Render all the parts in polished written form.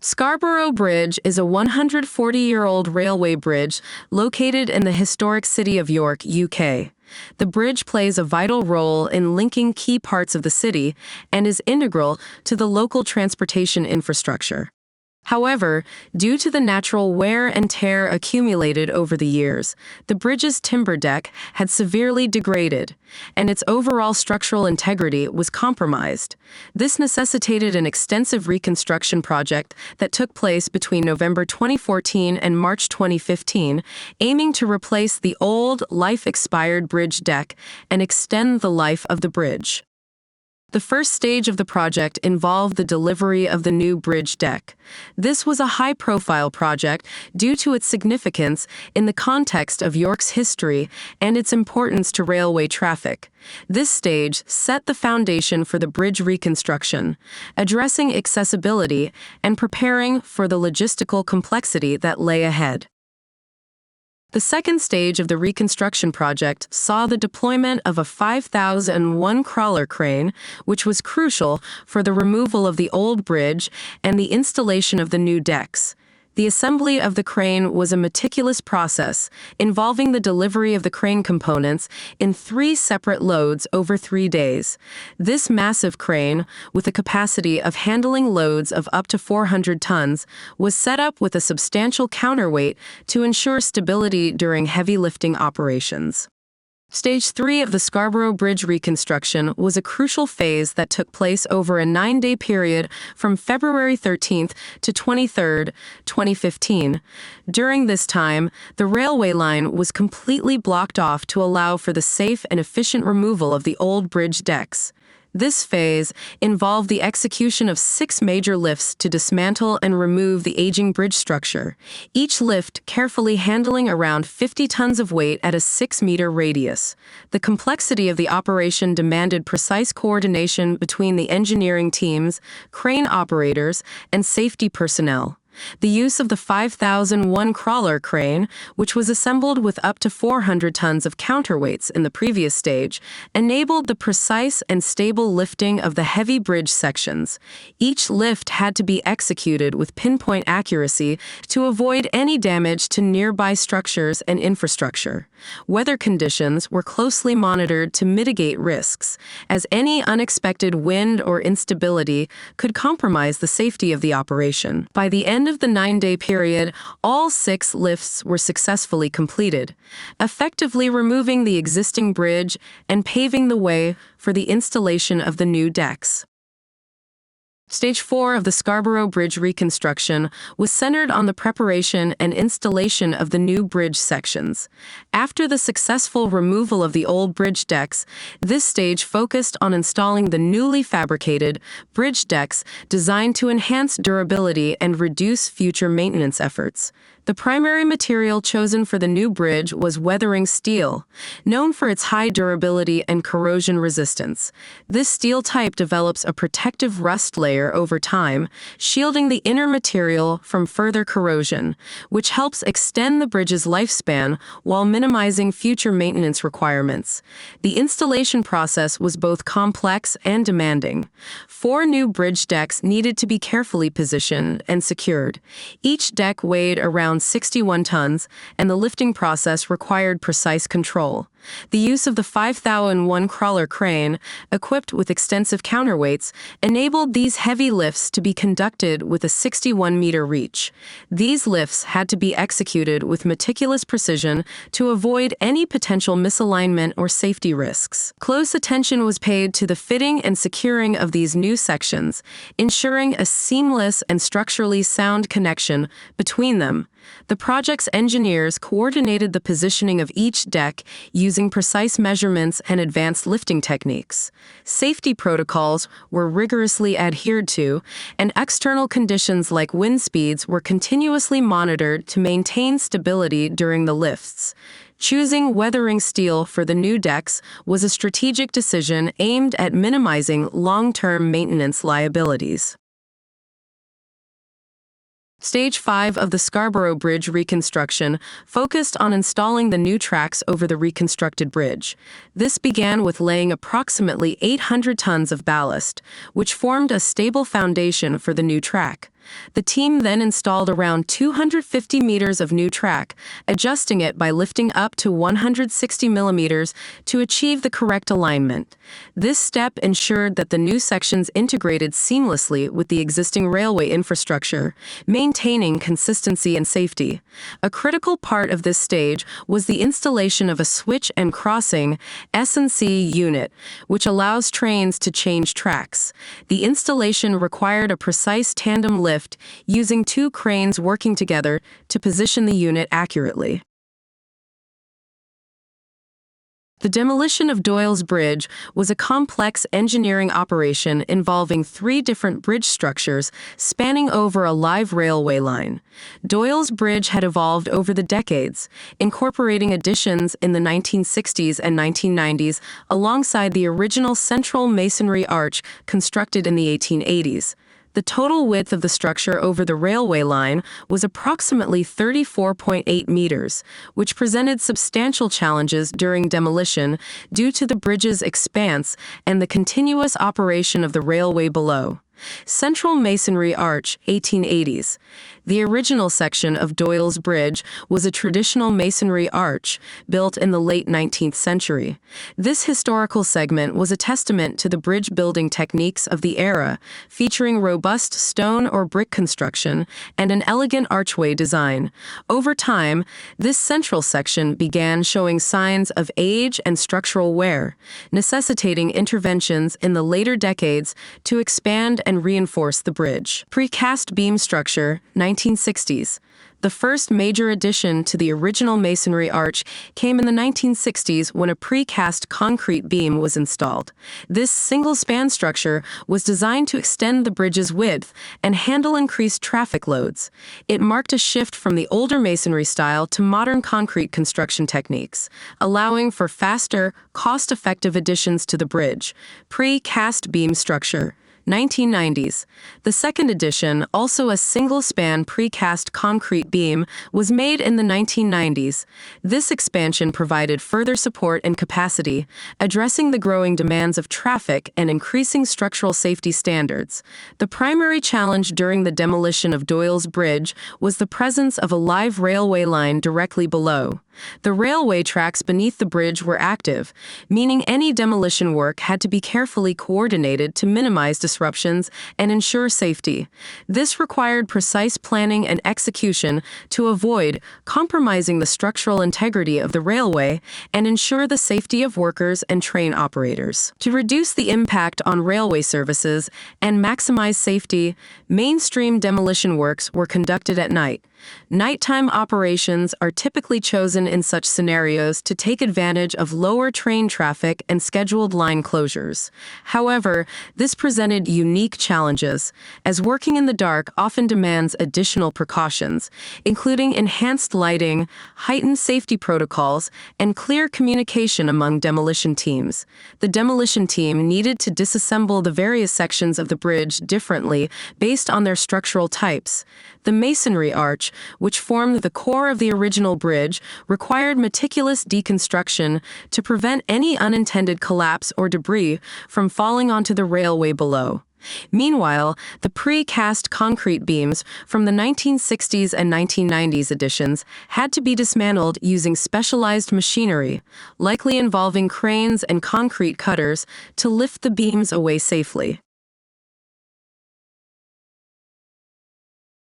Scarborough Bridge is a 140-year-old railway bridge located in the historic city of York, UK. The bridge plays a vital role in linking key parts of the city and is integral to the local transportation infrastructure. However, due to the natural wear and tear accumulated over the years, the bridge's timber deck had severely degraded, and its overall structural integrity was compromised. This necessitated an extensive reconstruction project that took place between November 2014 and March 2015, aiming to replace the old, life-expired bridge deck and extend the life of the bridge. The first stage of the project involved the delivery of the new bridge deck. This was a high-profile project due to its significance in the context of York's history and its importance to railway traffic. This stage set the foundation for the bridge reconstruction, addressing accessibility and preparing for the logistical complexity that lay ahead. The second stage of the reconstruction project saw the deployment of a 5,001 crawler crane, which was crucial for the removal of the old bridge and the installation of the new decks. The assembly of the crane was a meticulous process, involving the delivery of the crane components in 3 separate loads over 3 days. This massive crane, with a capacity of handling loads of up to 400 tons, was set up with a substantial counterweight to ensure stability during heavy lifting operations. Stage 3 of the Scarborough Bridge reconstruction was a crucial phase that took place over a 9-day period from February 13th to 23rd, 2015. During this time, the railway line was completely blocked off to allow for the safe and efficient removal of the old bridge decks. This phase involved the execution of 6 major lifts to dismantle and remove the aging bridge structure, each lift carefully handling around 50 tons of weight at a 6-meter radius. The complexity of the operation demanded precise coordination between the engineering teams, crane operators, and safety personnel. The use of the 5,001 crawler crane, which was assembled with up to 400 tons of counterweights in the previous stage, enabled the precise and stable lifting of the heavy bridge sections. Each lift had to be executed with pinpoint accuracy to avoid any damage to nearby structures and infrastructure. Weather conditions were closely monitored to mitigate risks, as any unexpected wind or instability could compromise the safety of the operation. By the end of the 9-day period, all 6 lifts were successfully completed, effectively removing the existing bridge and paving the way for the installation of the new decks. Stage 4 of the Scarborough Bridge reconstruction was centered on the preparation and installation of the new bridge sections. After the successful removal of the old bridge decks, this stage focused on installing the newly fabricated bridge decks designed to enhance durability and reduce future maintenance efforts. The primary material chosen for the new bridge was weathering steel, known for its high durability and corrosion resistance. This steel type develops a protective rust layer over time, shielding the inner material from further corrosion, which helps extend the bridge's lifespan while minimizing future maintenance requirements. The installation process was both complex and demanding. 4 new bridge decks needed to be carefully positioned and secured. Each deck weighed around 61 tons, and the lifting process required precise control. The use of the 5,001 crawler crane, equipped with extensive counterweights, enabled these heavy lifts to be conducted with a 61-meter reach. These lifts had to be executed with meticulous precision to avoid any potential misalignment or safety risks. Close attention was paid to the fitting and securing of these new sections, ensuring a seamless and structurally sound connection between them. The project's engineers coordinated the positioning of each deck using precise measurements and advanced lifting techniques. Safety protocols were rigorously adhered to, and external conditions like wind speeds were continuously monitored to maintain stability during the lifts. Choosing weathering steel for the new decks was a strategic decision aimed at minimizing long-term maintenance liabilities. Stage 5 of the Scarborough Bridge reconstruction focused on installing the new tracks over the reconstructed bridge. This began with laying approximately 800 tons of ballast, which formed a stable foundation for the new track. The team then installed around 250 meters of new track, adjusting it by lifting up to 160 millimeters to achieve the correct alignment. This step ensured that the new sections integrated seamlessly with the existing railway infrastructure, maintaining consistency and safety. A critical part of this stage was the installation of a switch and crossing S&C unit, which allows trains to change tracks. The installation required a precise tandem lift using two cranes working together to position the unit accurately. The demolition of Doyle's Bridge was a complex engineering operation involving three different bridge structures spanning over a live railway line. Doyle's Bridge had evolved over the decades, incorporating additions in the 1960s and 1990s alongside the original central masonry arch constructed in the 1880s. The total width of the structure over the railway line was approximately 34.8 meters, which presented substantial challenges during demolition due to the bridge's expanse and the continuous operation of the railway below. Central Masonry Arch, 1880s. The original section of Doyle's Bridge was a traditional masonry arch built in the late 19th century. This historical segment was a testament to the bridge building techniques of the era, featuring robust stone or brick construction and an elegant archway design. Over time, this central section began showing signs of age and structural wear, necessitating interventions in the later decades to expand and reinforce the bridge. Precast beam structure, 1960s. The first major addition to the original masonry arch came in the 1960s when a precast concrete beam was installed. This single-span structure was designed to extend the bridge's width and handle increased traffic loads. It marked a shift from the older masonry style to modern concrete construction techniques, allowing for faster, cost-effective additions to the bridge. Precast beam structure, 1990s. The second edition, also a single-span precast concrete beam, was made in the 1990s. This expansion provided further support and capacity, addressing the growing demands of traffic and increasing structural safety standards. The primary challenge during the demolition of Doyle's Bridge was the presence of a live railway line directly below. The railway tracks beneath the bridge were active, meaning any demolition work had to be carefully coordinated to minimize disruptions and ensure safety. This required precise planning and execution to avoid compromising the structural integrity of the railway and ensure the safety of workers and train operators. To reduce the impact on railway services and maximize safety, mainstream demolition works were conducted at night. Nighttime operations are typically chosen in such scenarios to take advantage of lower train traffic and scheduled line closures. However, this presented unique challenges, as working in the dark often demands additional precautions, including enhanced lighting, heightened safety protocols, and clear communication among demolition teams. The demolition team needed to disassemble the various sections of the bridge differently based on their structural types. The masonry arch, which formed the core of the original bridge, required meticulous deconstruction to prevent any unintended collapse or debris from falling onto the railway below. Meanwhile, the precast concrete beams from the 1960s and 1990s editions had to be dismantled using specialized machinery, likely involving cranes and concrete cutters, to lift the beams away safely.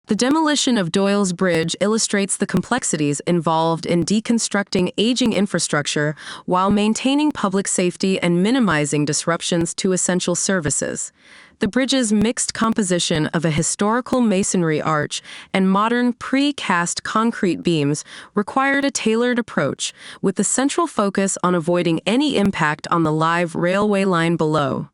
The demolition of Doyle's Bridge illustrates the complexities involved in deconstructing aging infrastructure while maintaining public safety and minimizing disruptions to essential services. The bridge's mixed composition of a historical masonry arch and modern pre-cast concrete beams required a tailored approach, with the central focus on avoiding any impact on the live railway line below.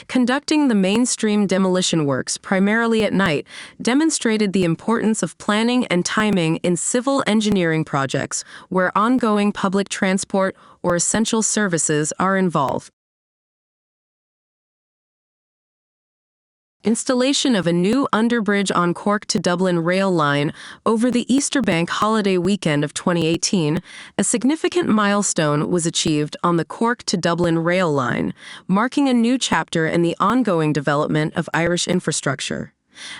Conducting the mainstream demolition works primarily at night demonstrated the importance of planning and timing in civil engineering projects where ongoing public transport or essential services are involved. Installation of a new Underbridge on Cork to Dublin rail line over the Easter Bank holiday weekend of 2018, a significant milestone was achieved on the Cork to Dublin rail line, marking a new chapter in the ongoing development of Irish infrastructure.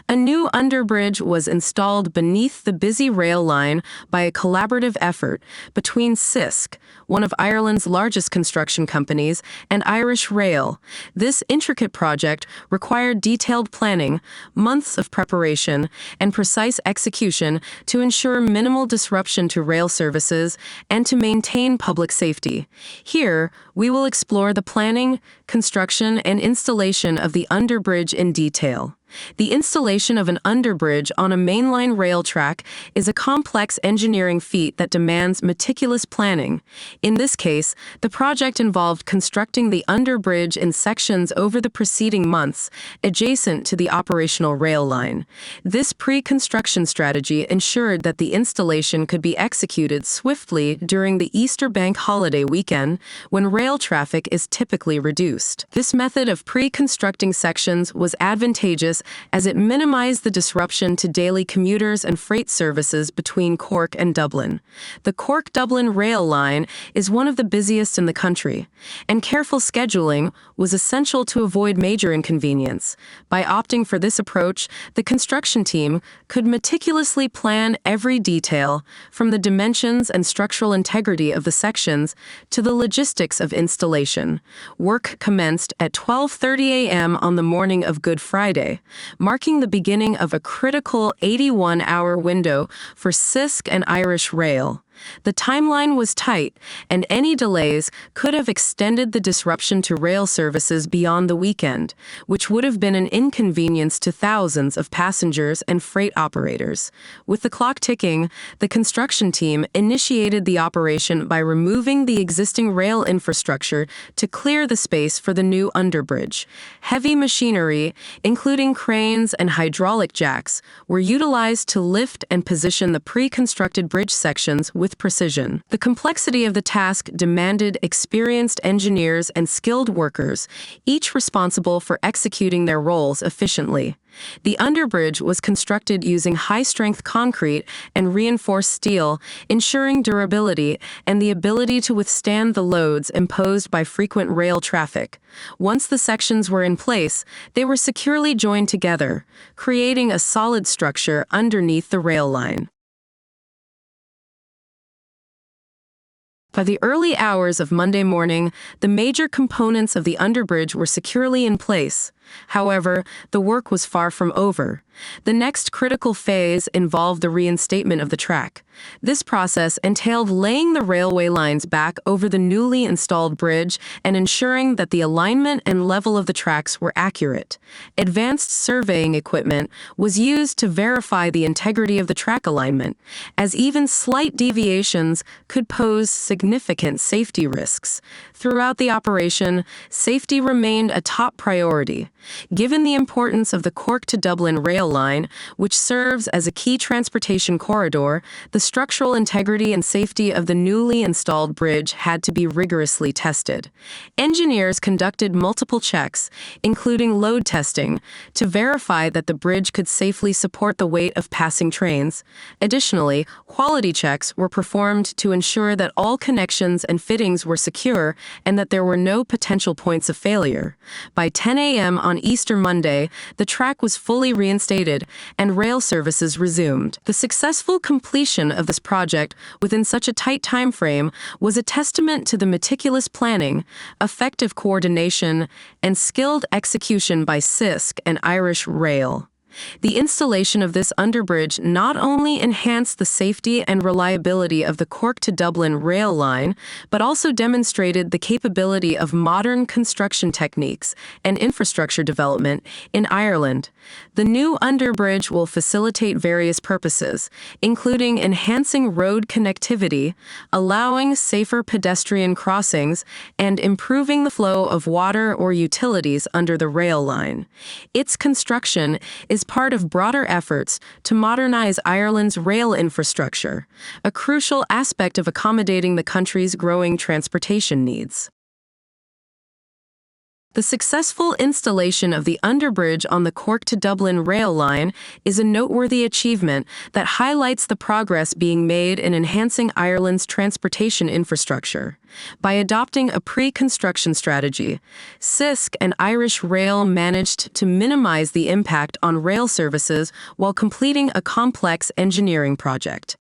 A new underbridge was installed beneath the busy rail line by a collaborative effort between CISC, one of Ireland's largest construction companies, and Irish Rail. This intricate project required detailed planning, months of preparation, and precise execution to ensure minimal disruption to rail services and to maintain public safety. Here, we will explore the planning, construction, and installation of the underbridge in detail. The installation of an underbridge on a mainline rail track is a complex engineering feat that demands meticulous planning. In this case, the project involved constructing the underbridge in sections over the preceding months, adjacent to the operational rail line. This pre-construction strategy ensured that the installation could be executed swiftly during the Easter bank holiday weekend, when rail traffic is typically reduced. This method of pre-constructing sections was advantageous as it minimized the disruption to daily commuters and freight services between Cork and Dublin. The Cork-Dublin rail line is one of the busiest in the country, and careful scheduling was essential to avoid major inconvenience. By opting for this approach, the construction team could meticulously plan every detail, from the dimensions and structural integrity of the sections to the logistics of installation. Work commenced at 12:30 a.m. on the morning of Good Friday, marking the beginning of a critical 81-hour window for CISC and Irish Rail. The timeline was tight, and any delays could have extended the disruption to rail services beyond the weekend, which would have been an inconvenience to thousands of passengers and freight operators. With the clock ticking, the construction team initiated the operation by removing the existing rail infrastructure to clear the space for the new underbridge. Heavy machinery, including cranes and hydraulic jacks, were utilized to lift and position the pre-constructed bridge sections with precision. The complexity of the task demanded experienced engineers and skilled workers, each responsible for executing their roles efficiently. The underbridge was constructed using high-strength concrete and reinforced steel, ensuring durability and the ability to withstand the loads imposed by frequent rail traffic. Once the sections were in place, they were securely joined together, creating a solid structure underneath the rail line. By the early hours of Monday morning, the major components of the underbridge were securely in place. However, the work was far from over. The next critical phase involved the reinstatement of the track. This process entailed laying the railway lines back over the newly installed bridge and ensuring that the alignment and level of the tracks were accurate. Advanced surveying equipment was used to verify the integrity of the track alignment, as even slight deviations could pose significant safety risks. Throughout the operation, safety remained a top priority. Given the importance of the Cork to Dublin rail line, which serves as a key transportation corridor, the structural integrity and safety of the newly installed bridge had to be rigorously tested. Engineers conducted multiple checks, including load testing, to verify that the bridge could safely support the weight of passing trains. Additionally, quality checks were performed to ensure that all connections and fittings were secure and that there were no potential points of failure. By 10 a.m. on Easter Monday, the track was fully reinstated and rail services resumed. The successful completion of this project within such a tight time frame was a testament to the meticulous planning, effective coordination, and skilled execution by CISC and Irish Rail. The installation of this underbridge not only enhanced the safety and reliability of the Cork to Dublin rail line, but also demonstrated the capability of modern construction techniques and infrastructure development in Ireland. The new underbridge will facilitate various purposes, including enhancing road connectivity, allowing safer pedestrian crossings, and improving the flow of water or utilities under the rail line. Its construction is part of broader efforts to modernize Ireland's rail infrastructure, a crucial aspect of accommodating the country's growing transportation needs. The successful installation of the Underbridge on the Cork to Dublin rail line is a noteworthy achievement that highlights the progress being made in enhancing Ireland's transportation infrastructure. By adopting a pre-construction strategy, CISC and Irish Rail managed to minimize the impact on rail services while completing a complex engineering project.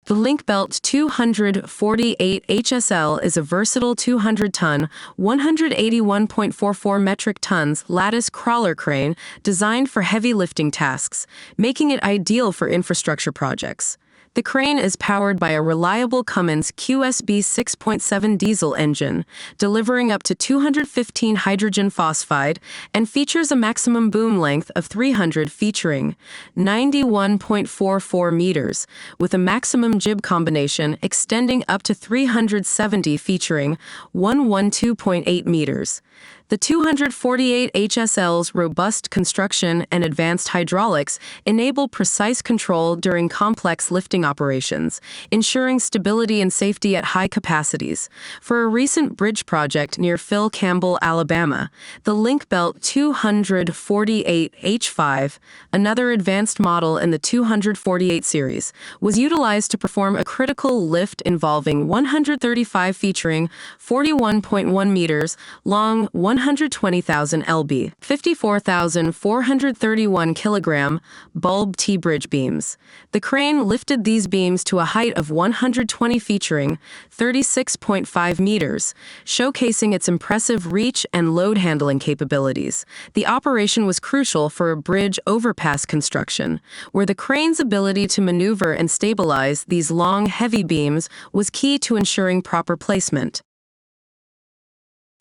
The Linkbelt 248 HSL is a versatile 200-ton, 181.44 metric tons lattice crawler crane designed for heavy lifting tasks, making it ideal for infrastructure projects. The crane is powered by a reliable Cummins QSB 6.7 diesel engine, delivering up to 215 hydrogen phosphide, and features a maximum boom length of 300 featuring 91.44 meters, with a maximum jib combination extending up to 370 featuring 112.8 meters. The 248 HSL's robust construction and advanced hydraulics enable precise control during complex lifting operations, ensuring stability and safety at high capacities. For a recent bridge project near Phil Campbell, Alabama, the Linkbelt 248 H5, another advanced model in the 248 series, was utilized to perform a critical lift involving 135 featuring 41.1 meters long, 120,000 lb, 54,431 kilogram bulb T-bridge beams. The crane lifted these beams to a height of 120 featuring 36.5 meters, showcasing its impressive reach and load handling capabilities. The operation was crucial for a bridge overpass construction, where the crane's ability to maneuver and stabilize these long, heavy beams was key to ensuring proper placement.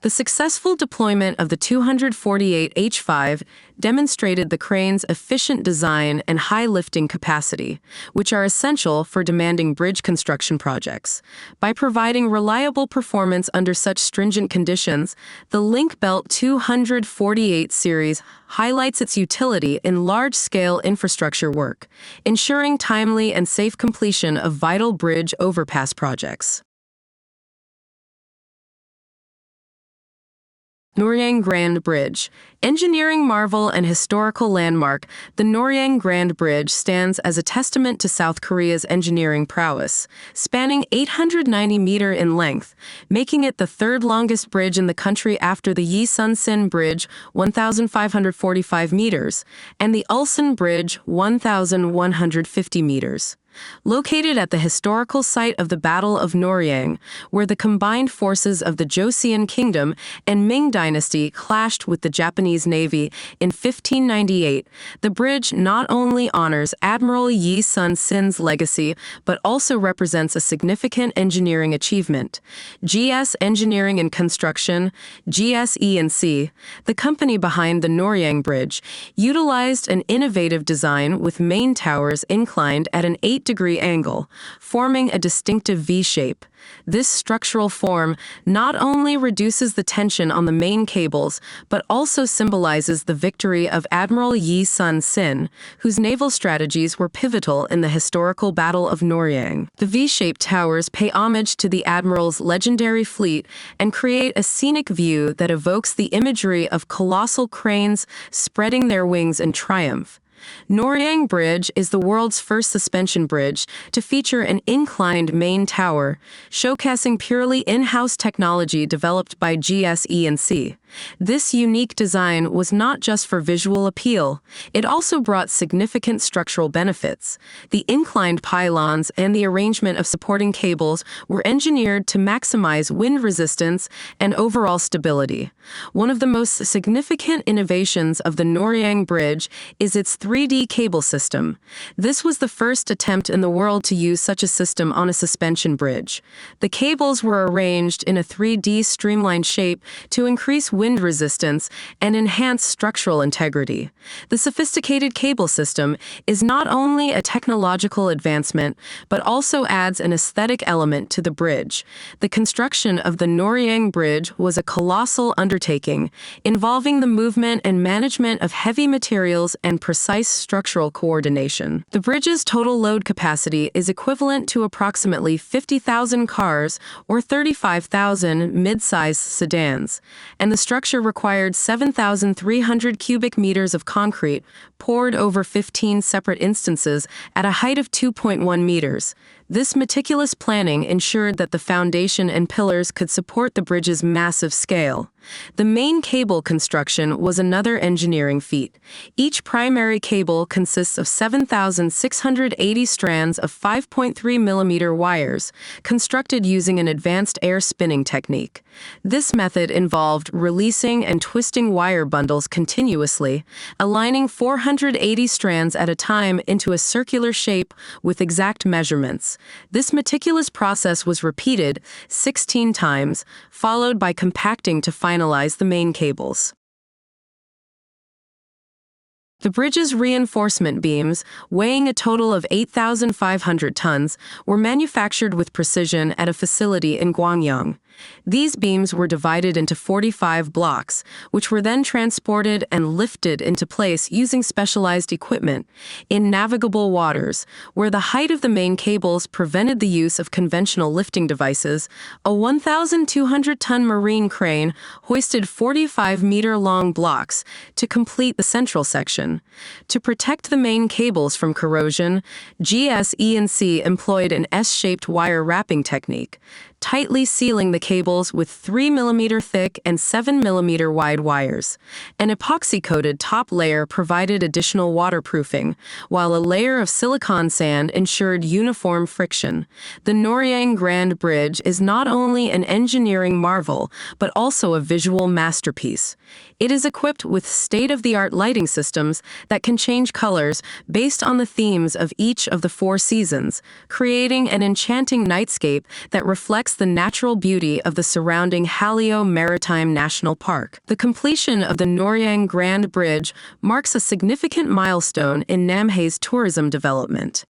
The successful deployment of the 248 H5 demonstrated the crane's efficient design and high lifting capacity, which are essential for demanding bridge construction projects. By providing reliable performance under such stringent conditions, the Linkbelt 248 series highlights its utility in large-scale infrastructure work, ensuring timely and safe completion of vital bridge overpass projects. Noryang Grand Bridge. Engineering marvel and historical landmark, the Noryang Grand Bridge stands as a testament to South Korea's engineering prowess, spanning 890 meters in length, making it the third longest bridge in the country after the Yesun-sin Bridge, 1,545 meters, and the Ulsan Bridge, 1,150 meters. Located at the historical site of the Battle of Noryang, where the combined forces of the Joseon Kingdom and Ming Dynasty clashed with the Japanese Navy in 1598, the bridge not only honors Admiral Yi Sun-sin's legacy, but also represents a significant engineering achievement. GS Engineering and Construction, GSE&C, the company behind the Noryang Bridge, utilized an innovative design with main towers inclined at an 8-degree angle, forming a distinctive V-shape. This structural form not only reduces the tension on the main cables, but also symbolizes the victory of Admiral Yi Sun-sin, whose naval strategies were pivotal in the historical Battle of Noryang. The V-shaped towers pay homage to the Admiral's legendary fleet and create a scenic view that evokes the imagery of colossal cranes spreading their wings in triumph. Noryang Bridge is the world's first suspension bridge to feature an inclined main tower, showcasing purely in-house technology developed by GSE&C. This unique design was not just for visual appeal, it also brought significant structural benefits. The inclined pylons and the arrangement of supporting cables were engineered to maximize wind resistance and overall stability. One of the most significant innovations of the Noryang Bridge is its 3D cable system. This was the first attempt in the world to use such a system on a suspension bridge. The cables were arranged in a 3D streamlined shape to increase wind wind resistance, and enhance structural integrity. The sophisticated cable system is not only a technological advancement, but also adds an aesthetic element to the bridge. The construction of the Noryang Bridge was a colossal undertaking, involving the movement and management of heavy materials and precise structural coordination. The bridge's total load capacity is equivalent to approximately 50,000 cars or 35,000 mid-size sedans, and the structure required 7,300 cubic meters of concrete poured over 15 separate instances at a height of 2.1 meters. This meticulous planning ensured that the foundation and pillars could support the bridge's massive scale. The main cable construction was another engineering feat. Each primary cable consists of 7,680 strands of 5.3 millimeter wires, constructed using an advanced air spinning technique. This method involved releasing and twisting wire bundles continuously, aligning 480 strands at a time into a circular shape with exact measurements. This meticulous process was repeated 16 times, followed by compacting to finalize the main cables. The bridge's reinforcement beams, weighing a total of 8,500 tons, were manufactured with precision at a facility in Gwangyang. These beams were divided into 45 blocks, which were then transported and lifted into place using specialized equipment in navigable waters, where the height of the main cables prevented the use of conventional lifting devices. A 1,200-ton marine crane hoisted 45-meter-long blocks to complete the central section. To protect the main cables from corrosion, GS&C employed an S-shaped wire wrapping technique, tightly sealing the cables with 3 mm thick and 7 mm wide wires. An epoxy-coated top layer provided additional waterproofing, while a layer of silicon sand ensured uniform friction. The Noryang Grand Bridge is not only an engineering marvel, but also a visual masterpiece. It is equipped with state-of-the-art lighting systems that can change colors based on the themes of each of the 4 seasons, creating an enchanting nightscape that reflects the natural beauty of the surrounding Halleo Maritime National Park. The completion of the Noryang Grand Bridge marks a significant milestone in Namhae's tourism development.